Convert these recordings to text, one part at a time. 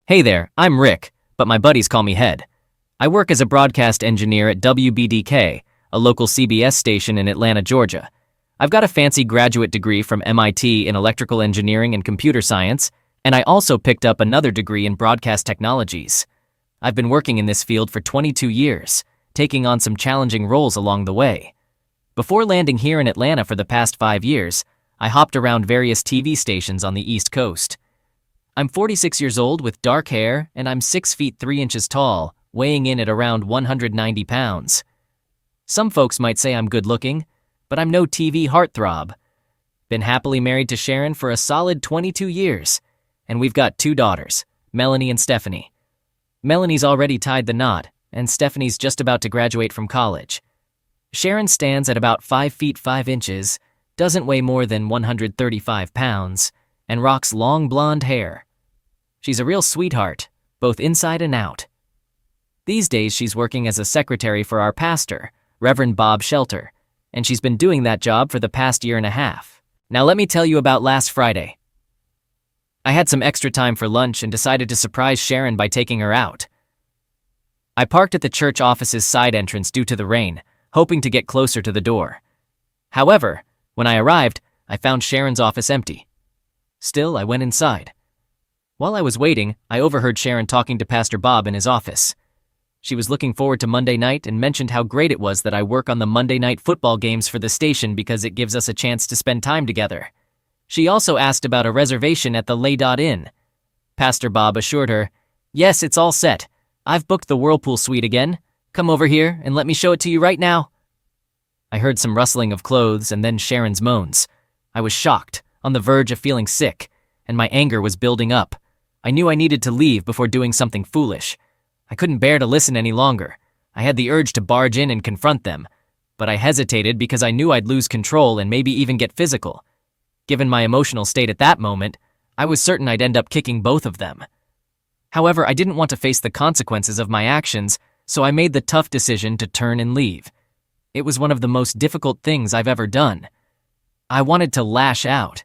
Hey there, I'm Rick, but my buddies call me Head. I work as a broadcast engineer at WBDK, a local CBS station in Atlanta, Georgia. I've got a fancy graduate degree from MIT in electrical engineering and computer science, and I also picked up another degree in broadcast technologies. I've been working in this field for 22 years, taking on some challenging roles along the way. Before landing here in Atlanta for the past 5 years, I hopped around various TV stations on the East Coast. I'm 46 years old with dark hair, and I'm 6 feet 3 inches tall, weighing in at around 190 pounds. Some folks might say I'm good looking, but I'm no TV heartthrob. Been happily married to Sharon for a solid 22 years, and we've got 2 daughters, Melanie and Stephanie. Melanie's already tied the knot, and Stephanie's just about to graduate from college. Sharon stands at about 5 feet 5 inches, doesn't weigh more than 135 pounds, and rocks long blonde hair. She's a real sweetheart, both inside and out. These days she's working as a secretary for our pastor, Reverend Bob Shelter, and she's been doing that job for the past 1.5 years. Now let me tell you about last Friday. I had some extra time for lunch and decided to surprise Sharon by taking her out. I parked at the church office's side entrance due to the rain, hoping to get closer to the door. However, when I arrived, I found Sharon's office empty. Still, I went inside. While I was waiting, I overheard Sharon talking to Pastor Bob in his office. She was looking forward to Monday night and mentioned how great it was that I work on the Monday night football games for the station because it gives us a chance to spend time together. She also asked about a reservation at the Lay Inn. Pastor Bob assured her, "Yes, it's all set. I've booked the Whirlpool suite again. Come over here and let me show it to you right now." I heard some rustling of clothes and then Sharon's moans. I was shocked, on the verge of feeling sick, and my anger was building up. I knew I needed to leave before doing something foolish. I couldn't bear to listen any longer. I had the urge to barge in and confront them, but I hesitated because I knew I'd lose control and maybe even get physical. Given my emotional state at that moment, I was certain I'd end up kicking both of them. However, I didn't want to face the consequences of my actions, so I made the tough decision to turn and leave. It was one of the most difficult things I've ever done. I wanted to lash out,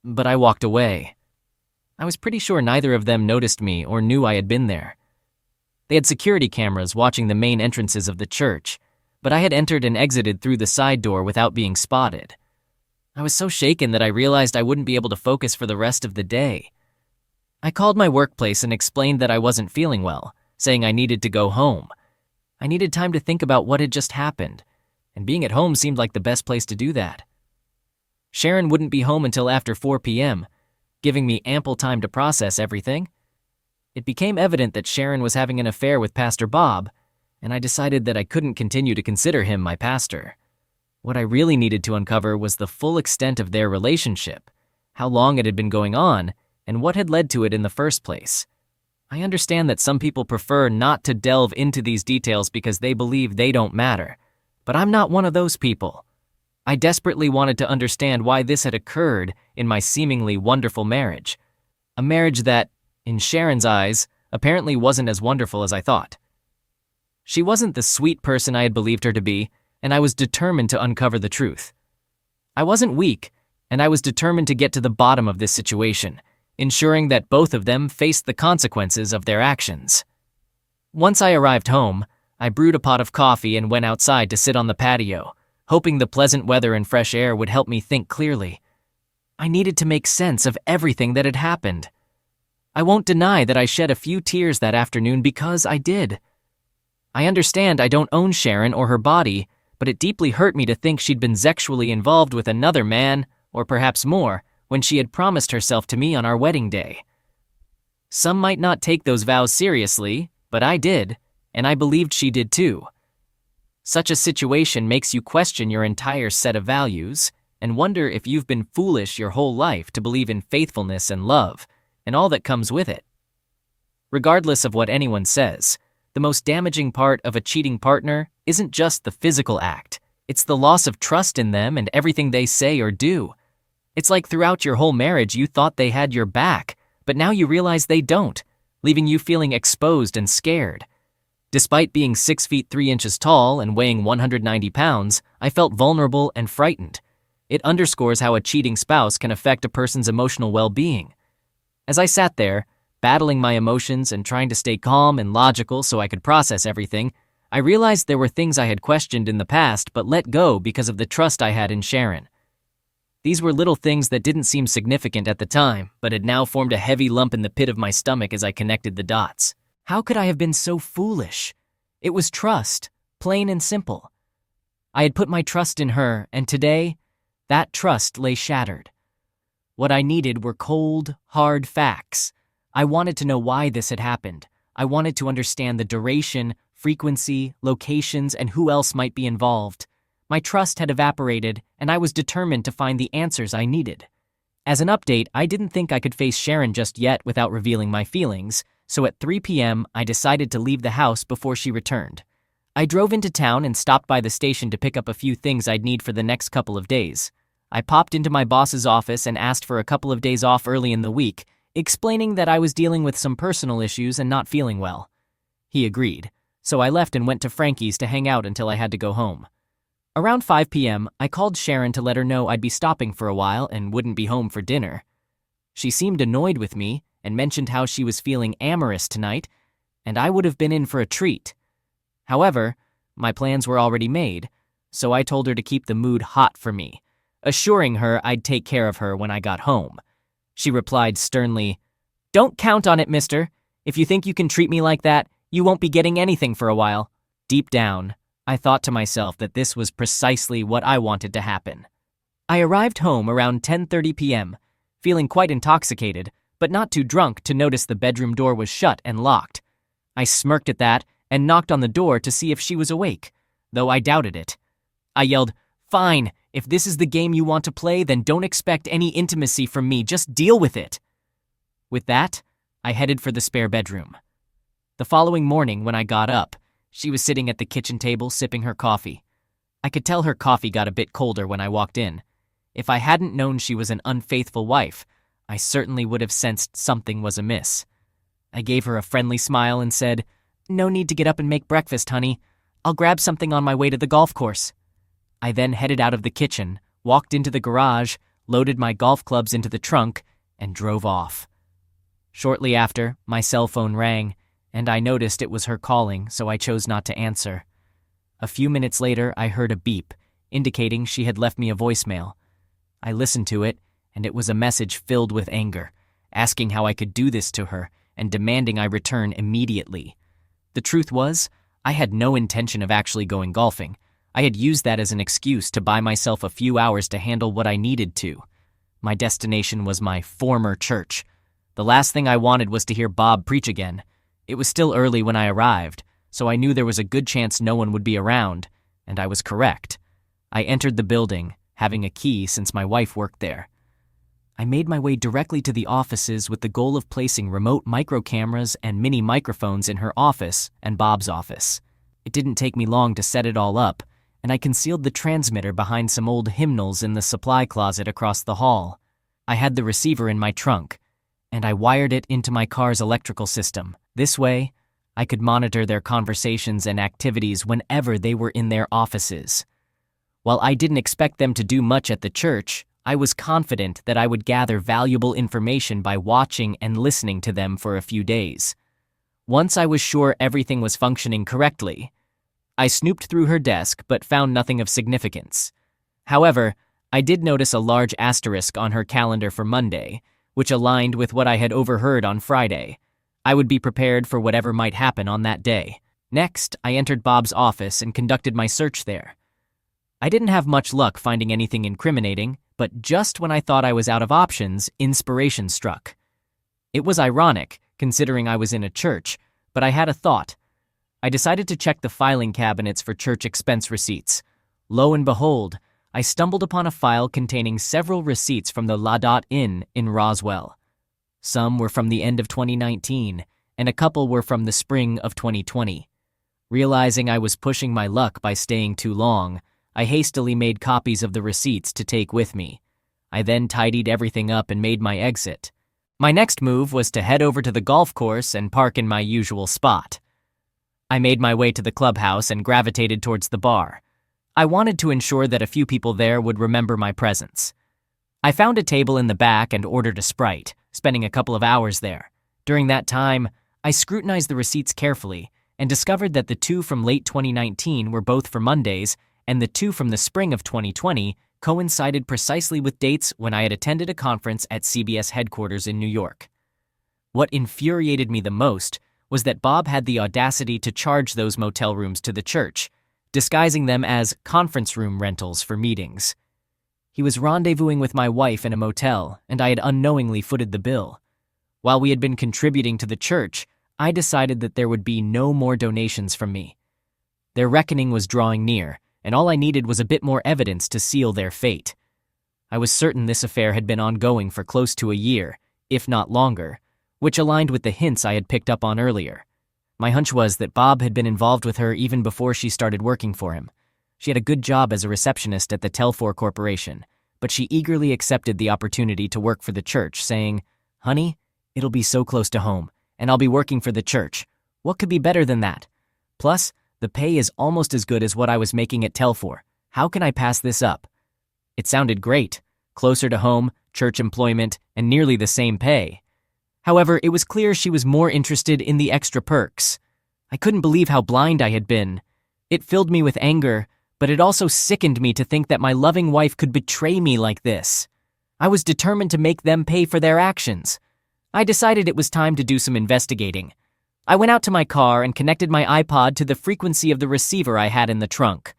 but I walked away. I was pretty sure neither of them noticed me or knew I had been there. They had security cameras watching the main entrances of the church, but I had entered and exited through the side door without being spotted. I was so shaken that I realized I wouldn't be able to focus for the rest of the day. I called my workplace and explained that I wasn't feeling well, saying I needed to go home. I needed time to think about what had just happened, and being at home seemed like the best place to do that. Sharon wouldn't be home until after 4 p.m., giving me ample time to process everything. It became evident that Sharon was having an affair with Pastor Bob, and I decided that I couldn't continue to consider him my pastor. What I really needed to uncover was the full extent of their relationship, how long it had been going on, and what had led to it in the first place. I understand that some people prefer not to delve into these details because they believe they don't matter, but I'm not one of those people. I desperately wanted to understand why this had occurred in my seemingly wonderful marriage. A marriage that, in Sharon's eyes, apparently wasn't as wonderful as I thought. She wasn't the sweet person I had believed her to be, and I was determined to uncover the truth. I wasn't weak, and I was determined to get to the bottom of this situation, ensuring that both of them faced the consequences of their actions. Once I arrived home, I brewed a pot of coffee and went outside to sit on the patio, hoping the pleasant weather and fresh air would help me think clearly. I needed to make sense of everything that had happened. I won't deny that I shed a few tears that afternoon because I did. I understand I don't own Sharon or her body, but it deeply hurt me to think she'd been sexually involved with another man, or perhaps more, when she had promised herself to me on our wedding day. Some might not take those vows seriously, but I did, and I believed she did too. Such a situation makes you question your entire set of values and wonder if you've been foolish your whole life to believe in faithfulness and love, and all that comes with it. Regardless of what anyone says, the most damaging part of a cheating partner isn't just the physical act, it's the loss of trust in them and everything they say or do. It's like throughout your whole marriage you thought they had your back, but now you realize they don't, leaving you feeling exposed and scared. Despite being 6 feet 3 inches tall and weighing 190 pounds, I felt vulnerable and frightened. It underscores how a cheating spouse can affect a person's emotional well-being. As I sat there, Battling my emotions and trying to stay calm and logical so I could process everything, I realized there were things I had questioned in the past but let go because of the trust I had in Sharon. These were little things that didn't seem significant at the time, but had now formed a heavy lump in the pit of my stomach as I connected the dots. How could I have been so foolish? It was trust, plain and simple. I had put my trust in her, and today, that trust lay shattered. What I needed were cold, hard facts. I wanted to know why this had happened. I wanted to understand the duration, frequency, locations, and who else might be involved. My trust had evaporated, and I was determined to find the answers I needed. As an update, I didn't think I could face Sharon just yet without revealing my feelings, so at 3 p.m., I decided to leave the house before she returned. I drove into town and stopped by the station to pick up a few things I'd need for the next couple of days. I popped into my boss's office and asked for a couple of days off early in the week, explaining that I was dealing with some personal issues and not feeling well. He agreed, so I left and went to Frankie's to hang out until I had to go home. Around 5 p.m., I called Sharon to let her know I'd be stopping for a while and wouldn't be home for dinner. She seemed annoyed with me and mentioned how she was feeling amorous tonight, and I would have been in for a treat. However, my plans were already made, so I told her to keep the mood hot for me, assuring her I'd take care of her when I got home. She replied sternly, "Don't count on it, mister. If you think you can treat me like that, you won't be getting anything for a while." Deep down, I thought to myself that this was precisely what I wanted to happen. I arrived home around 10:30 p.m., feeling quite intoxicated, but not too drunk to notice the bedroom door was shut and locked. I smirked at that and knocked on the door to see if she was awake, though I doubted it. I yelled, "Fine, if this is the game you want to play, then don't expect any intimacy from me, just deal with it." With that, I headed for the spare bedroom. The following morning when I got up, she was sitting at the kitchen table sipping her coffee. I could tell her coffee got a bit colder when I walked in. If I hadn't known she was an unfaithful wife, I certainly would have sensed something was amiss. I gave her a friendly smile and said, "No need to get up and make breakfast, honey. I'll grab something on my way to the golf course." I then headed out of the kitchen, walked into the garage, loaded my golf clubs into the trunk, and drove off. Shortly after, my cell phone rang, and I noticed it was her calling, so I chose not to answer. A few minutes later, I heard a beep, indicating she had left me a voicemail. I listened to it, and it was a message filled with anger, asking how I could do this to her and demanding I return immediately. The truth was, I had no intention of actually going golfing. I had used that as an excuse to buy myself a few hours to handle what I needed to. My destination was my former church. The last thing I wanted was to hear Bob preach again. It was still early when I arrived, so I knew there was a good chance no one would be around, and I was correct. I entered the building, having a key since my wife worked there. I made my way directly to the offices with the goal of placing remote micro cameras and mini microphones in her office and Bob's office. It didn't take me long to set it all up, and I concealed the transmitter behind some old hymnals in the supply closet across the hall. I had the receiver in my trunk, and I wired it into my car's electrical system. This way, I could monitor their conversations and activities whenever they were in their offices. While I didn't expect them to do much at the church, I was confident that I would gather valuable information by watching and listening to them for a few days. Once I was sure everything was functioning correctly, I snooped through her desk but found nothing of significance. However, I did notice a large asterisk on her calendar for Monday, which aligned with what I had overheard on Friday. I would be prepared for whatever might happen on that day. Next, I entered Bob's office and conducted my search there. I didn't have much luck finding anything incriminating, but just when I thought I was out of options, inspiration struck. It was ironic, considering I was in a church, but I had a thought. I decided to check the filing cabinets for church expense receipts. Lo and behold, I stumbled upon a file containing several receipts from the La Dot Inn in Roswell. Some were from the end of 2019, and a couple were from the spring of 2020. Realizing I was pushing my luck by staying too long, I hastily made copies of the receipts to take with me. I then tidied everything up and made my exit. My next move was to head over to the golf course and park in my usual spot. I made my way to the clubhouse and gravitated towards the bar. I wanted to ensure that a few people there would remember my presence. I found a table in the back and ordered a Sprite, spending a couple of hours there. During that time, I scrutinized the receipts carefully and discovered that the two from late 2019 were both for Mondays, and the two from the spring of 2020 coincided precisely with dates when I had attended a conference at CBS headquarters in New York. What infuriated me the most was that Bob had the audacity to charge those motel rooms to the church, disguising them as conference room rentals for meetings. He was rendezvousing with my wife in a motel, and I had unknowingly footed the bill. While we had been contributing to the church, I decided that there would be no more donations from me. Their reckoning was drawing near, and all I needed was a bit more evidence to seal their fate. I was certain this affair had been ongoing for close to a year, if not longer, which aligned with the hints I had picked up on earlier. My hunch was that Bob had been involved with her even before she started working for him. She had a good job as a receptionist at the Telfor Corporation, but she eagerly accepted the opportunity to work for the church, saying, "Honey, it'll be so close to home, and I'll be working for the church. What could be better than that? Plus, the pay is almost as good as what I was making at Telfor. How can I pass this up?" It sounded great. Closer to home, church employment, and nearly the same pay. However, it was clear she was more interested in the extra perks. I couldn't believe how blind I had been. It filled me with anger, but it also sickened me to think that my loving wife could betray me like this. I was determined to make them pay for their actions. I decided it was time to do some investigating. I went out to my car and connected my iPod to the frequency of the receiver I had in the trunk.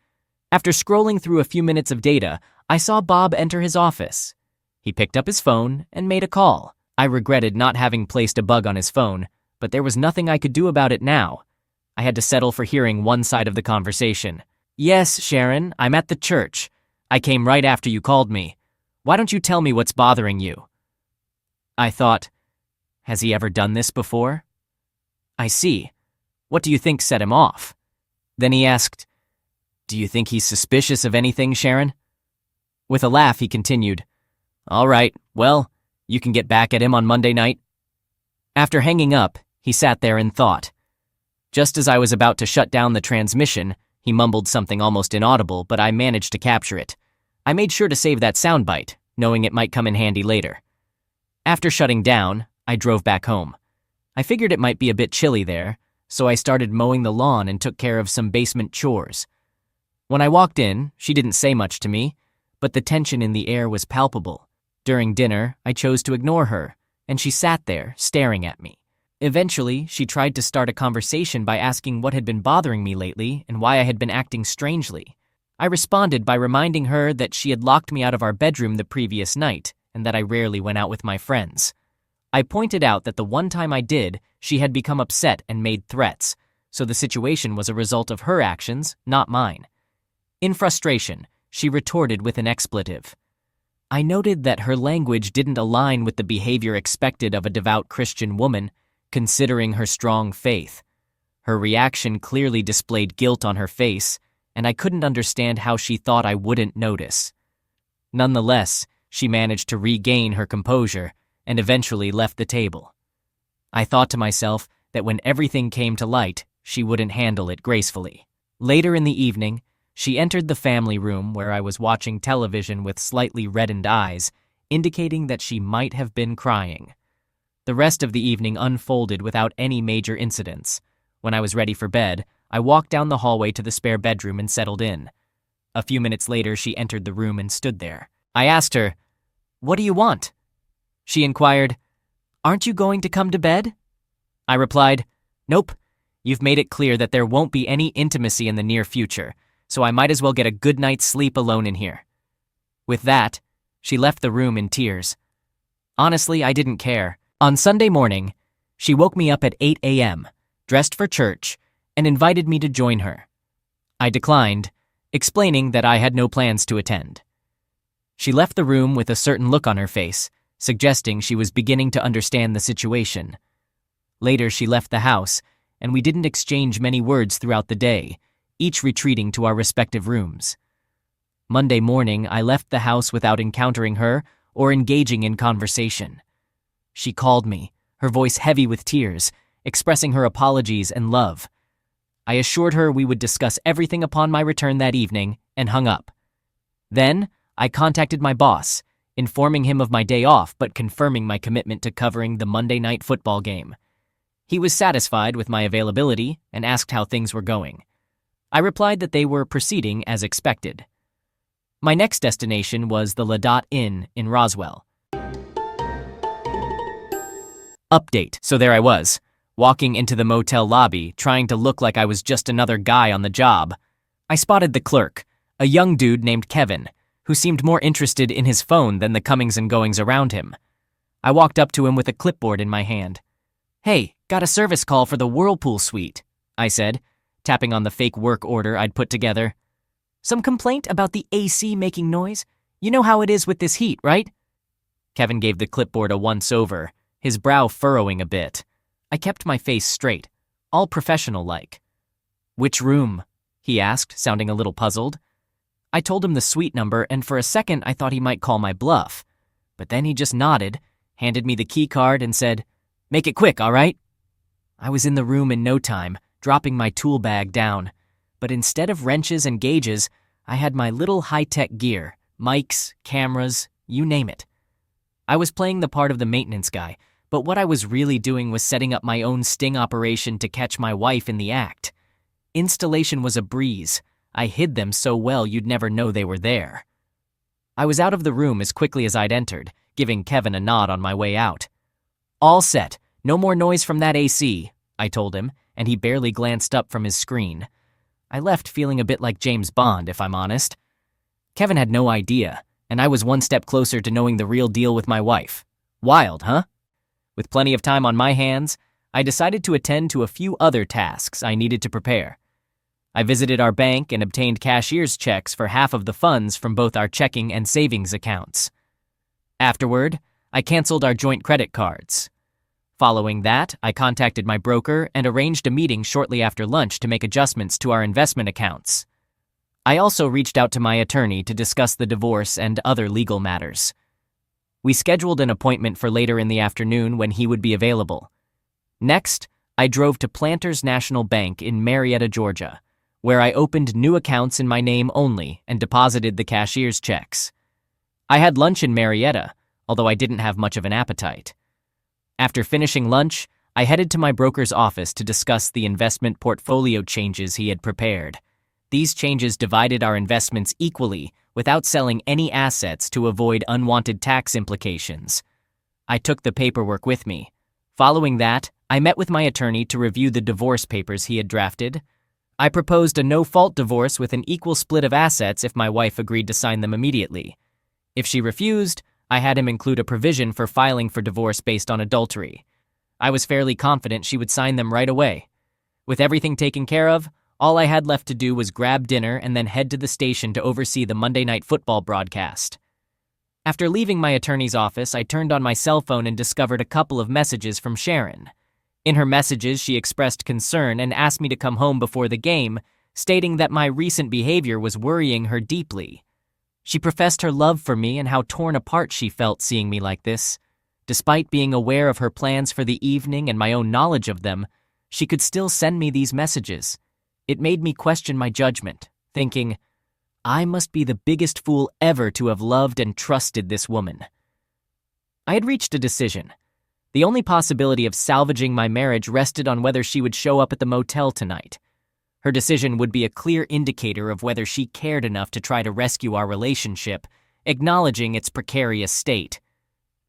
After scrolling through a few minutes of data, I saw Bob enter his office. He picked up his phone and made a call. I regretted not having placed a bug on his phone, but there was nothing I could do about it now. I had to settle for hearing one side of the conversation. "Yes, Sharon, I'm at the church. I came right after you called me. Why don't you tell me what's bothering you?" I thought, has he ever done this before? I see. What do you think set him off? Then he asked, "Do you think he's suspicious of anything, Sharon?" With a laugh, he continued, "All right, well, you can get back at him on Monday night." After hanging up, he sat there in thought. Just as I was about to shut down the transmission, he mumbled something almost inaudible, but I managed to capture it. I made sure to save that soundbite, knowing it might come in handy later. After shutting down, I drove back home. I figured it might be a bit chilly there, so I started mowing the lawn and took care of some basement chores. When I walked in, she didn't say much to me, but the tension in the air was palpable. During dinner, I chose to ignore her, and she sat there, staring at me. Eventually, she tried to start a conversation by asking what had been bothering me lately and why I had been acting strangely. I responded by reminding her that she had locked me out of our bedroom the previous night, and that I rarely went out with my friends. I pointed out that the one time I did, she had become upset and made threats, so the situation was a result of her actions, not mine. In frustration, she retorted with an expletive. I noted that her language didn't align with the behavior expected of a devout Christian woman, considering her strong faith. Her reaction clearly displayed guilt on her face, and I couldn't understand how she thought I wouldn't notice. Nonetheless, she managed to regain her composure and eventually left the table. I thought to myself that when everything came to light, she wouldn't handle it gracefully. Later in the evening, she entered the family room where I was watching television with slightly reddened eyes, indicating that she might have been crying. The rest of the evening unfolded without any major incidents. When I was ready for bed, I walked down the hallway to the spare bedroom and settled in. A few minutes later, she entered the room and stood there. I asked her, "What do you want?" She inquired, "Aren't you going to come to bed?" I replied, "Nope. You've made it clear that there won't be any intimacy in the near future, so I might as well get a good night's sleep alone in here." With that, she left the room in tears. Honestly, I didn't care. On Sunday morning, she woke me up at 8 a.m., dressed for church, and invited me to join her. I declined, explaining that I had no plans to attend. She left the room with a certain look on her face, suggesting she was beginning to understand the situation. Later, she left the house, and we didn't exchange many words throughout the day, each retreating to our respective rooms. Monday morning, I left the house without encountering her or engaging in conversation. She called me, her voice heavy with tears, expressing her apologies and love. I assured her we would discuss everything upon my return that evening and hung up. Then, I contacted my boss, informing him of my day off but confirming my commitment to covering the Monday night football game. He was satisfied with my availability and asked how things were going. I replied that they were proceeding as expected. My next destination was the Ladot Inn in Roswell. Update. So there I was, walking into the motel lobby, trying to look like I was just another guy on the job. I spotted the clerk, a young dude named Kevin, who seemed more interested in his phone than the comings and goings around him. I walked up to him with a clipboard in my hand. "Hey, got a service call for the Whirlpool suite," I said, tapping on the fake work order I'd put together. "Some complaint about the AC making noise? You know how it is with this heat, right?" Kevin gave the clipboard a once-over, his brow furrowing a bit. I kept my face straight, all professional-like. "Which room?" he asked, sounding a little puzzled. I told him the suite number, and for a second I thought he might call my bluff. But then he just nodded, handed me the key card, and said, "Make it quick, all right?" I was in the room in no time, dropping my tool bag down. But instead of wrenches and gauges, I had my little high-tech gear, mics, cameras, you name it. I was playing the part of the maintenance guy, but what I was really doing was setting up my own sting operation to catch my wife in the act. Installation was a breeze. I hid them so well you'd never know they were there. I was out of the room as quickly as I'd entered, giving Kevin a nod on my way out. "All set. No more noise from that AC," I told him, and he barely glanced up from his screen. I left feeling a bit like James Bond, if I'm honest. Kevin had no idea, and I was one step closer to knowing the real deal with my wife. Wild, huh? With plenty of time on my hands, I decided to attend to a few other tasks I needed to prepare. I visited our bank and obtained cashier's checks for half of the funds from both our checking and savings accounts. Afterward, I canceled our joint credit cards. Following that, I contacted my broker and arranged a meeting shortly after lunch to make adjustments to our investment accounts. I also reached out to my attorney to discuss the divorce and other legal matters. We scheduled an appointment for later in the afternoon when he would be available. Next, I drove to Planters National Bank in Marietta, Georgia, where I opened new accounts in my name only and deposited the cashier's checks. I had lunch in Marietta, although I didn't have much of an appetite. After finishing lunch, I headed to my broker's office to discuss the investment portfolio changes he had prepared. These changes divided our investments equally without selling any assets to avoid unwanted tax implications. I took the paperwork with me. Following that, I met with my attorney to review the divorce papers he had drafted. I proposed a no-fault divorce with an equal split of assets if my wife agreed to sign them immediately. If she refused, I had him include a provision for filing for divorce based on adultery. I was fairly confident she would sign them right away. With everything taken care of, all I had left to do was grab dinner and then head to the station to oversee the Monday Night Football broadcast. After leaving my attorney's office, I turned on my cell phone and discovered a couple of messages from Sharon. In her messages, she expressed concern and asked me to come home before the game, stating that my recent behavior was worrying her deeply. She professed her love for me and how torn apart she felt seeing me like this. Despite being aware of her plans for the evening and my own knowledge of them, she could still send me these messages. It made me question my judgment, thinking, I must be the biggest fool ever to have loved and trusted this woman. I had reached a decision. The only possibility of salvaging my marriage rested on whether she would show up at the motel tonight. Her decision would be a clear indicator of whether she cared enough to try to rescue our relationship, acknowledging its precarious state.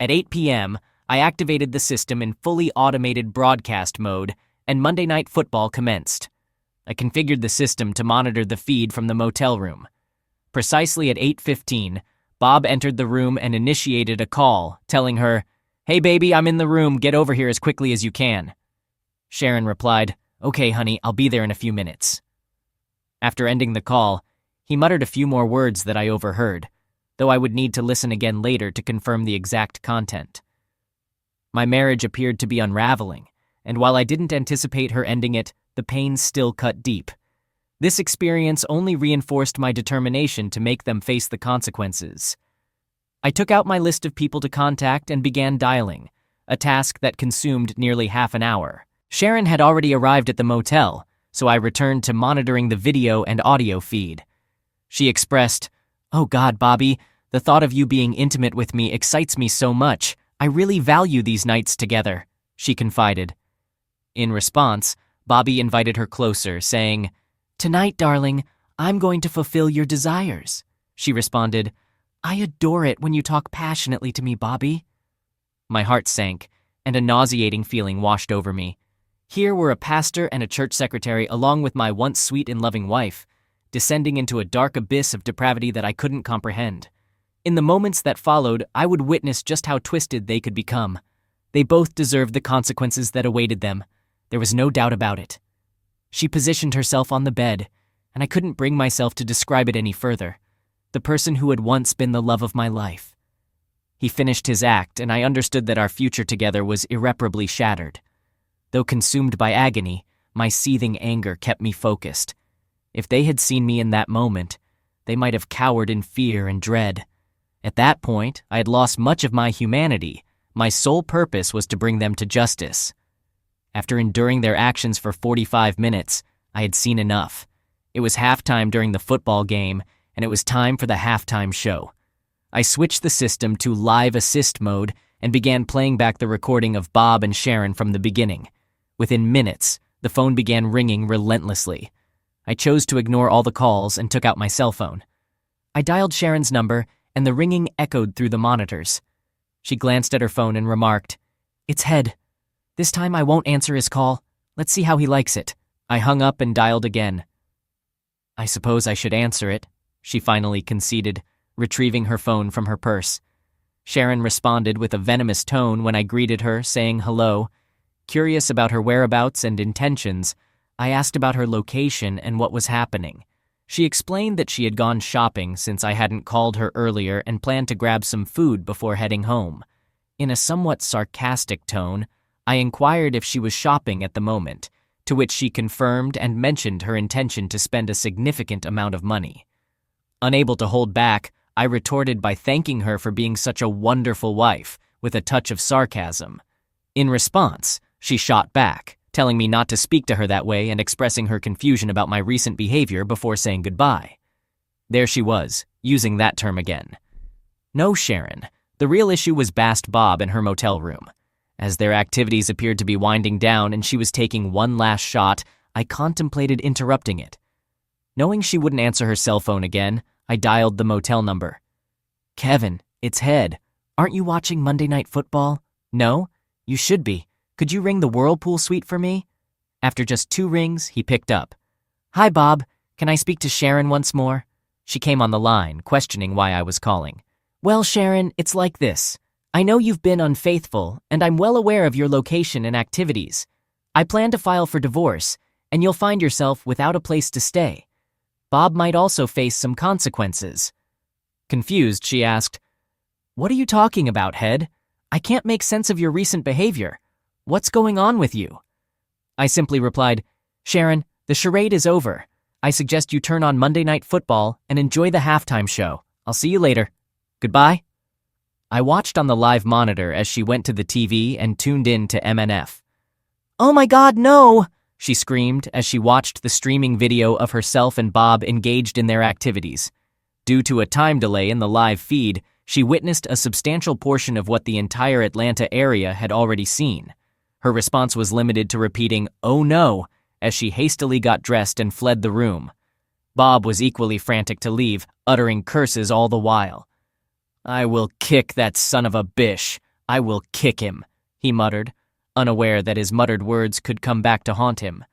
At 8 p.m., I activated the system in fully automated broadcast mode, and Monday Night Football commenced. I configured the system to monitor the feed from the motel room. Precisely at 8:15, Bob entered the room and initiated a call, telling her, "Hey baby, I'm in the room, get over here as quickly as you can." Sharon replied, "Okay honey, I'll be there in a few minutes." After ending the call, he muttered a few more words that I overheard, though I would need to listen again later to confirm the exact content. My marriage appeared to be unraveling, and while I didn't anticipate her ending it, the pain still cut deep. This experience only reinforced my determination to make them face the consequences. I took out my list of people to contact and began dialing, a task that consumed nearly half an hour. Sharon had already arrived at the motel, so I returned to monitoring the video and audio feed. She expressed, "Oh God, Bobby, The thought of you being intimate with me excites me so much. I really value these nights together," she confided. In response, Bobby invited her closer, saying, "Tonight, darling, I'm going to fulfill your desires." She responded, "I adore it when you talk passionately to me, Bobby." My heart sank, and a nauseating feeling washed over me. Here were a pastor and a church secretary along with my once sweet and loving wife, descending into a dark abyss of depravity that I couldn't comprehend. In the moments that followed, I would witness just how twisted they could become. They both deserved the consequences that awaited them. There was no doubt about it. She positioned herself on the bed, and I couldn't bring myself to describe it any further. The person who had once been the love of my life. He finished his act, and I understood that our future together was irreparably shattered. Though consumed by agony, my seething anger kept me focused. If they had seen me in that moment, they might have cowered in fear and dread. At that point, I had lost much of my humanity. My sole purpose was to bring them to justice. After enduring their actions for 45 minutes, I had seen enough. It was halftime during the football game, and it was time for the halftime show. I switched the system to live assist mode and began playing back the recording of Bob and Sharon from the beginning. Within minutes, the phone began ringing relentlessly. I chose to ignore all the calls and took out my cell phone. I dialed Sharon's number, and the ringing echoed through the monitors. She glanced at her phone and remarked, "It's Head. This time I won't answer his call. Let's see how he likes it." I hung up and dialed again. "I suppose I should answer it," she finally conceded, retrieving her phone from her purse. Sharon responded with a venomous tone when I greeted her, saying hello. Curious about her whereabouts and intentions, I asked about her location and what was happening. She explained that she had gone shopping since I hadn't called her earlier and planned to grab some food before heading home. In a somewhat sarcastic tone, I inquired if she was shopping at the moment, to which she confirmed and mentioned her intention to spend a significant amount of money. Unable to hold back, I retorted by thanking her for being such a wonderful wife, with a touch of sarcasm. In response, she shot back, telling me not to speak to her that way and expressing her confusion about my recent behavior before saying goodbye. There she was, using that term again. No, Sharon. The real issue was Bast Bob in her motel room. As their activities appeared to be winding down and she was taking one last shot, I contemplated interrupting it. Knowing she wouldn't answer her cell phone again, I dialed the motel number. "Kevin, it's Head. Aren't you watching Monday Night Football? No? You should be. Could you ring the Whirlpool suite for me?" After just 2 rings, he picked up. "Hi, Bob. Can I speak to Sharon once more?" She came on the line, questioning why I was calling. "Well, Sharon, it's like this. I know you've been unfaithful, and I'm well aware of your location and activities. I plan to file for divorce, and you'll find yourself without a place to stay. Bob might also face some consequences." Confused, she asked, "What are you talking about, Head? I can't make sense of your recent behavior. What's going on with you?" I simply replied, "Sharon, the charade is over. I suggest you turn on Monday Night Football and enjoy the halftime show. I'll see you later. Goodbye." I watched on the live monitor as she went to the TV and tuned in to MNF. "Oh my God, no!" she screamed as she watched the streaming video of herself and Bob engaged in their activities. Due to a time delay in the live feed, she witnessed a substantial portion of what the entire Atlanta area had already seen. Her response was limited to repeating, "Oh no," as she hastily got dressed and fled the room. Bob was equally frantic to leave, uttering curses all the while. "I will kick that son of a bish. I will kick him," he muttered, unaware that his muttered words could come back to haunt him.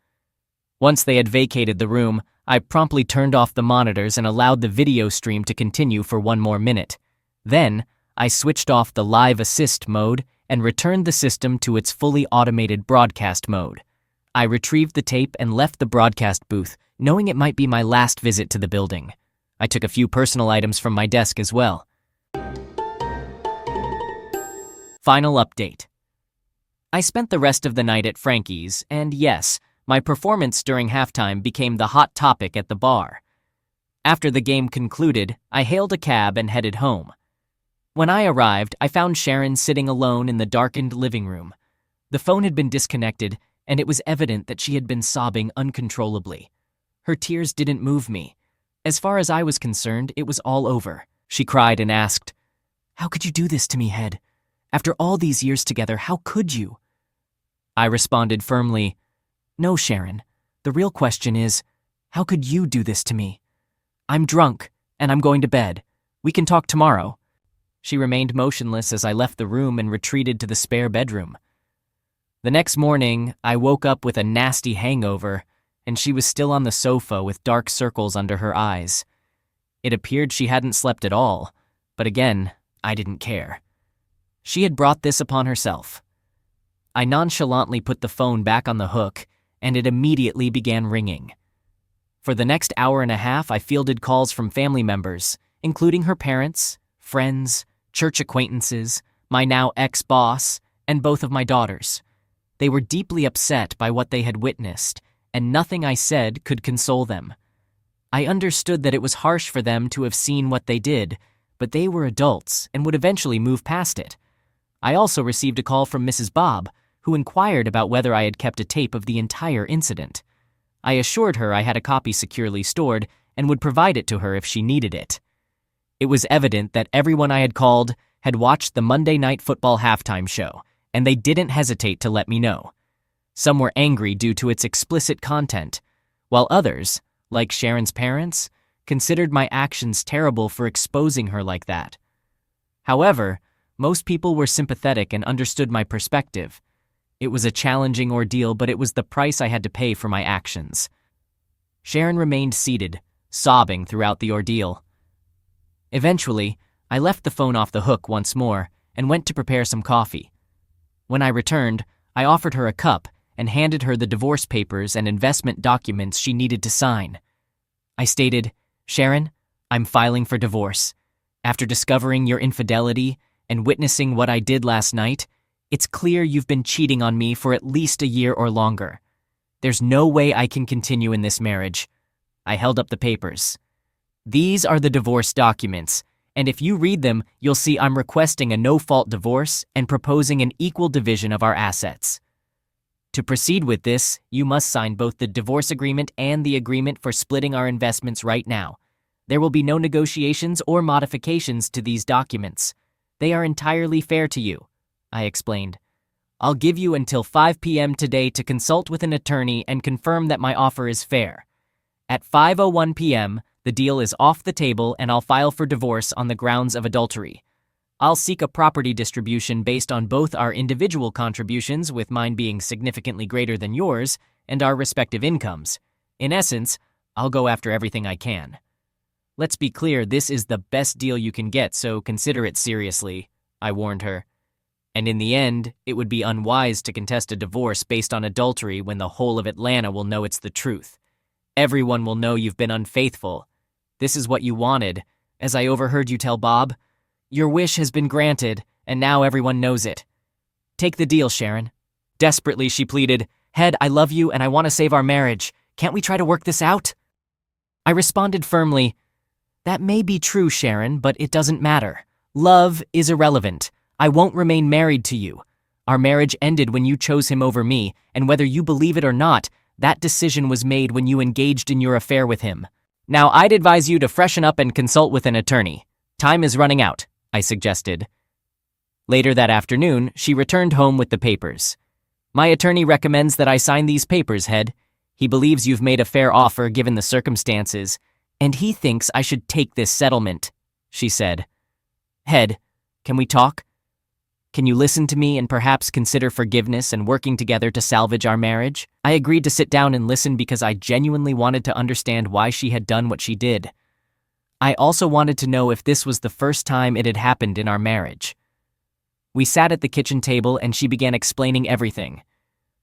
Once they had vacated the room, I promptly turned off the monitors and allowed the video stream to continue for 1 more minute. Then, I switched off the live assist mode and returned the system to its fully automated broadcast mode. I retrieved the tape and left the broadcast booth, knowing it might be my last visit to the building. I took a few personal items from my desk as well. Final update. I spent the rest of the night at Frankie's, and yes, my performance during halftime became the hot topic at the bar. After the game concluded, I hailed a cab and headed home. When I arrived, I found Sharon sitting alone in the darkened living room. The phone had been disconnected, and it was evident that she had been sobbing uncontrollably. Her tears didn't move me. As far as I was concerned, it was all over. She cried and asked, "How could you do this to me, Head? After all these years together, how could you?" I responded firmly, "No, Sharon. The real question is, how could you do this to me? I'm drunk, and I'm going to bed. We can talk tomorrow." She remained motionless as I left the room and retreated to the spare bedroom. The next morning, I woke up with a nasty hangover, and she was still on the sofa with dark circles under her eyes. It appeared she hadn't slept at all, but again, I didn't care. She had brought this upon herself. I nonchalantly put the phone back on the hook, and it immediately began ringing. For the next hour and a half, I fielded calls from family members, including her parents, friends, church acquaintances, my now ex-boss, and both of my daughters. They were deeply upset by what they had witnessed, and nothing I said could console them. I understood that it was harsh for them to have seen what they did, but they were adults and would eventually move past it. I also received a call from Mrs. Bob, who inquired about whether I had kept a tape of the entire incident. I assured her I had a copy securely stored and would provide it to her if she needed it. It was evident that everyone I had called had watched the Monday Night Football halftime show, and they didn't hesitate to let me know. Some were angry due to its explicit content, while others, like Sharon's parents, considered my actions terrible for exposing her like that. However, most people were sympathetic and understood my perspective. It was a challenging ordeal, but it was the price I had to pay for my actions. Sharon remained seated, sobbing throughout the ordeal. Eventually, I left the phone off the hook once more and went to prepare some coffee. When I returned, I offered her a cup and handed her the divorce papers and investment documents she needed to sign. I stated, "Sharon, I'm filing for divorce. After discovering your infidelity and witnessing what I did last night, it's clear you've been cheating on me for at least a year or longer. There's no way I can continue in this marriage." I held up the papers. "These are the divorce documents, and if you read them, you'll see I'm requesting a no-fault divorce and proposing an equal division of our assets. To proceed with this, you must sign both the divorce agreement and the agreement for splitting our investments right now. There will be no negotiations or modifications to these documents. They are entirely fair to you," I explained. "I'll give you until 5 p.m. today to consult with an attorney and confirm that my offer is fair. At 5:01 p.m., the deal is off the table and I'll file for divorce on the grounds of adultery. I'll seek a property distribution based on both our individual contributions, with mine being significantly greater than yours, and our respective incomes. In essence, I'll go after everything I can. Let's be clear, this is the best deal you can get, so consider it seriously," I warned her. "And in the end, it would be unwise to contest a divorce based on adultery when the whole of Atlanta will know it's the truth. Everyone will know you've been unfaithful. This is what you wanted, as I overheard you tell Bob. Your wish has been granted, and now everyone knows it. Take the deal, Sharon." Desperately, she pleaded, "Head, I love you and I want to save our marriage. Can't we try to work this out?" I responded firmly, "That may be true, Sharon, but it doesn't matter. Love is irrelevant. I won't remain married to you. Our marriage ended when you chose him over me, and whether you believe it or not, that decision was made when you engaged in your affair with him. Now, I'd advise you to freshen up and consult with an attorney. Time is running out," I suggested. Later that afternoon, she returned home with the papers. "My attorney recommends that I sign these papers, Head. He believes you've made a fair offer given the circumstances, and he thinks I should take this settlement," she said. "Head, can we talk? Can you listen to me and perhaps consider forgiveness and working together to salvage our marriage?" I agreed to sit down and listen because I genuinely wanted to understand why she had done what she did. I also wanted to know if this was the first time it had happened in our marriage. We sat at the kitchen table and she began explaining everything.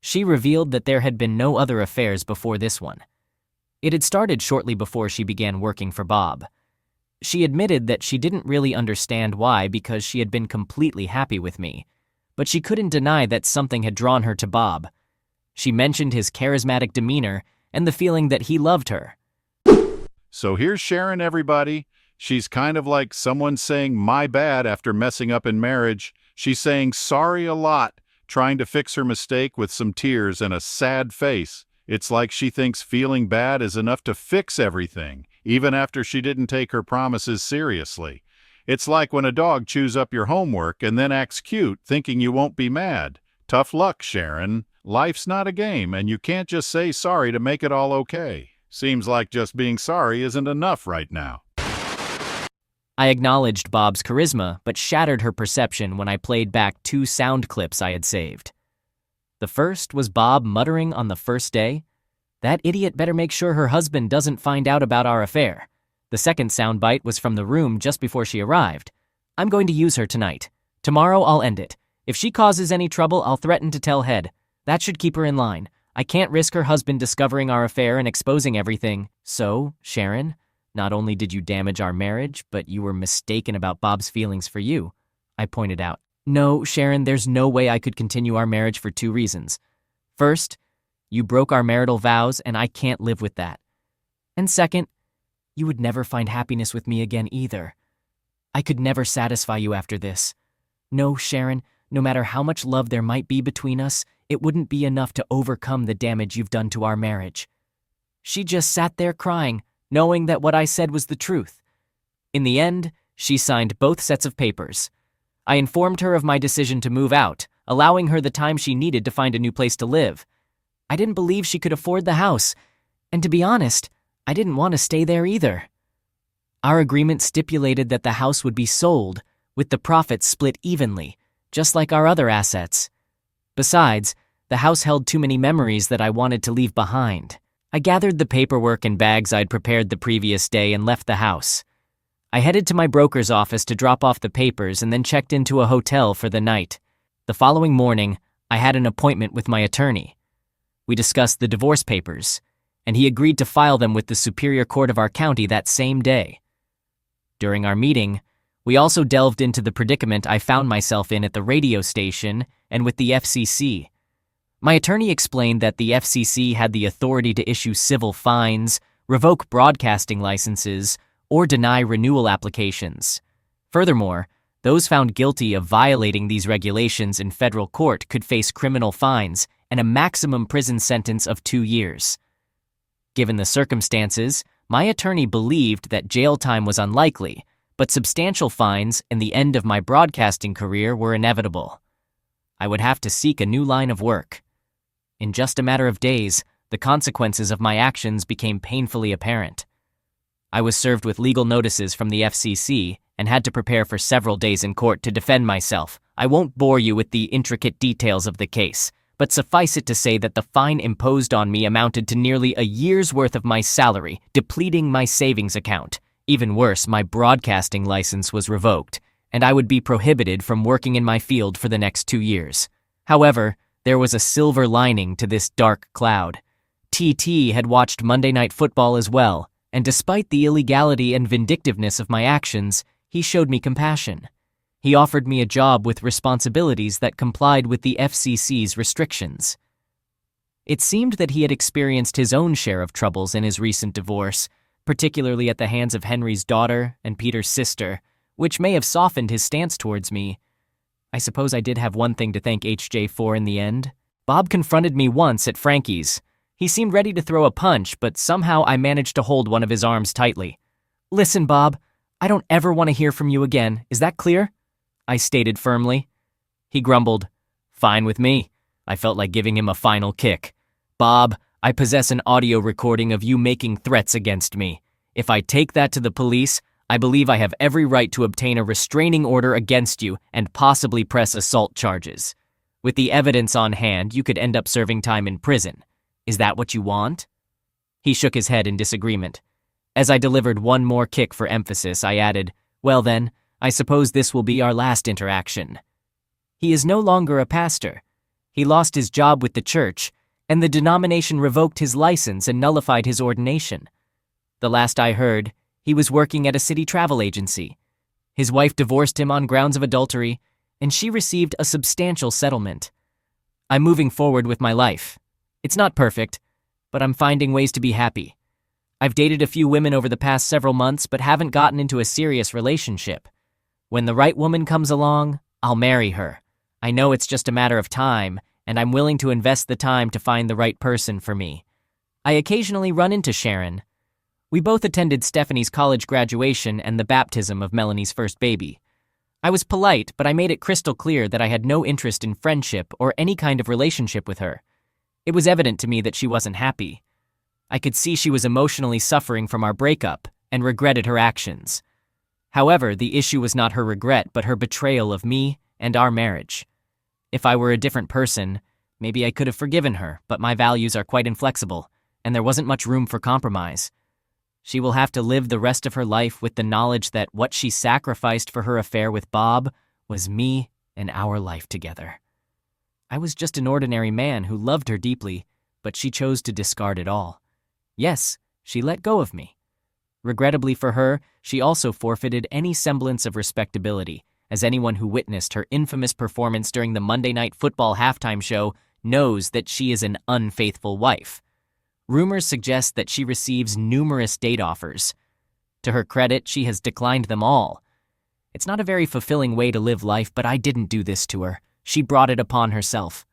She revealed that there had been no other affairs before this one. It had started shortly before she began working for Bob. She admitted that she didn't really understand why, because she had been completely happy with me, but she couldn't deny that something had drawn her to Bob. She mentioned his charismatic demeanor and the feeling that he loved her. So here's Sharon, everybody. She's kind of like someone saying my bad after messing up in marriage. She's saying sorry a lot, trying to fix her mistake with some tears and a sad face. It's like she thinks feeling bad is enough to fix everything, even after she didn't take her promises seriously. It's like when a dog chews up your homework and then acts cute, thinking you won't be mad. Tough luck, Sharon. Life's not a game, and you can't just say sorry to make it all okay. Seems like just being sorry isn't enough right now. I acknowledged Bob's charisma, but shattered her perception when I played back 2 sound clips I had saved. The first was Bob muttering on the first day, "That idiot better make sure her husband doesn't find out about our affair." The second soundbite was from the room just before she arrived. "I'm going to use her tonight. Tomorrow I'll end it. If she causes any trouble, I'll threaten to tell Head. That should keep her in line. I can't risk her husband discovering our affair and exposing everything. So, Sharon, not only did you damage our marriage, but you were mistaken about Bob's feelings for you," I pointed out. "No, Sharon, there's no way I could continue our marriage for 2 reasons. First, you broke our marital vows, and I can't live with that. And second, you would never find happiness with me again either. I could never satisfy you after this. No, Sharon, no matter how much love there might be between us, it wouldn't be enough to overcome the damage you've done to our marriage." She just sat there crying, knowing that what I said was the truth. In the end, she signed both sets of papers. I informed her of my decision to move out, allowing her the time she needed to find a new place to live. I didn't believe she could afford the house, and to be honest, I didn't want to stay there either. Our agreement stipulated that the house would be sold, with the profits split evenly, just like our other assets. Besides, the house held too many memories that I wanted to leave behind. I gathered the paperwork and bags I'd prepared the previous day and left the house. I headed to my broker's office to drop off the papers and then checked into a hotel for the night. The following morning, I had an appointment with my attorney. We discussed the divorce papers, and he agreed to file them with the Superior Court of our county that same day. During our meeting, we also delved into the predicament I found myself in at the radio station and with the FCC. My attorney explained that the FCC had the authority to issue civil fines, revoke broadcasting licenses, or deny renewal applications. Furthermore, those found guilty of violating these regulations in federal court could face criminal fines and a maximum prison sentence of 2 years. Given the circumstances, my attorney believed that jail time was unlikely, but substantial fines and the end of my broadcasting career were inevitable. I would have to seek a new line of work. In just a matter of days, the consequences of my actions became painfully apparent. I was served with legal notices from the FCC and had to prepare for several days in court to defend myself. I won't bore you with the intricate details of the case, but suffice it to say that the fine imposed on me amounted to nearly a year's worth of my salary, depleting my savings account. Even worse, my broadcasting license was revoked, and I would be prohibited from working in my field for the next 2 years. However, there was a silver lining to this dark cloud. TT had watched Monday Night Football as well, and despite the illegality and vindictiveness of my actions, he showed me compassion. He offered me a job with responsibilities that complied with the FCC's restrictions. It seemed that he had experienced his own share of troubles in his recent divorce, particularly at the hands of Henry's daughter and Peter's sister, which may have softened his stance towards me. I suppose I did have one thing to thank HJ for in the end. Bob confronted me once at Frankie's. He seemed ready to throw a punch, but somehow I managed to hold one of his arms tightly. "Listen, Bob, I don't ever want to hear from you again. Is that clear?" I stated firmly. He grumbled, "Fine with me." I felt like giving him a final kick. "Bob, I possess an audio recording of you making threats against me. If I take that to the police, I believe I have every right to obtain a restraining order against you and possibly press assault charges. With the evidence on hand, you could end up serving time in prison. Is that what you want?" He shook his head in disagreement. As I delivered one more kick for emphasis, I added, "Well then, I suppose this will be our last interaction." He is no longer a pastor. He lost his job with the church, and the denomination revoked his license and nullified his ordination. The last I heard, he was working at a city travel agency. His wife divorced him on grounds of adultery, and she received a substantial settlement. I'm moving forward with my life. It's not perfect, but I'm finding ways to be happy. I've dated a few women over the past several months, but haven't gotten into a serious relationship. When the right woman comes along, I'll marry her. I know it's just a matter of time, and I'm willing to invest the time to find the right person for me. I occasionally run into Sharon. We both attended Stephanie's college graduation and the baptism of Melanie's first baby. I was polite, but I made it crystal clear that I had no interest in friendship or any kind of relationship with her. It was evident to me that she wasn't happy. I could see she was emotionally suffering from our breakup and regretted her actions. However, the issue was not her regret, but her betrayal of me and our marriage. If I were a different person, maybe I could have forgiven her, but my values are quite inflexible, and there wasn't much room for compromise. She will have to live the rest of her life with the knowledge that what she sacrificed for her affair with Bob was me and our life together. I was just an ordinary man who loved her deeply, but she chose to discard it all. Yes, she let go of me. Regrettably for her, she also forfeited any semblance of respectability, as anyone who witnessed her infamous performance during the Monday Night Football halftime show knows that she is an unfaithful wife. Rumors suggest that she receives numerous date offers. To her credit, she has declined them all. It's not a very fulfilling way to live life, but I didn't do this to her. She brought it upon herself.